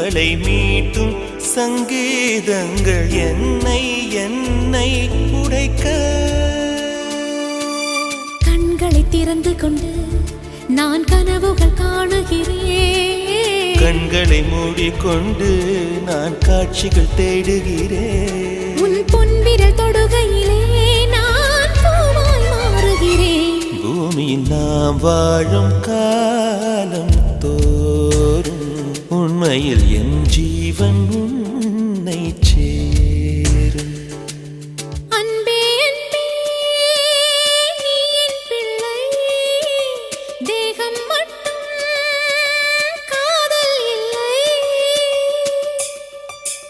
உங்களை மீட்டும் சங்கீதங்கள் என்னை என்னை உடைக்க. கண்களை திறந்து கொண்டு நான் கனவுகள் காணுகிறேன். கண்களை மூடிக்கொண்டு நான் காட்சிகள் தேடுகிறேன். உன் பொன்விரல் தொடுகையிலே நான் பூவாய் மாறுகிறேன். பூமியில் நாம் வாழும் காலம் தோறும் உண்மையில் என் ஜீவன்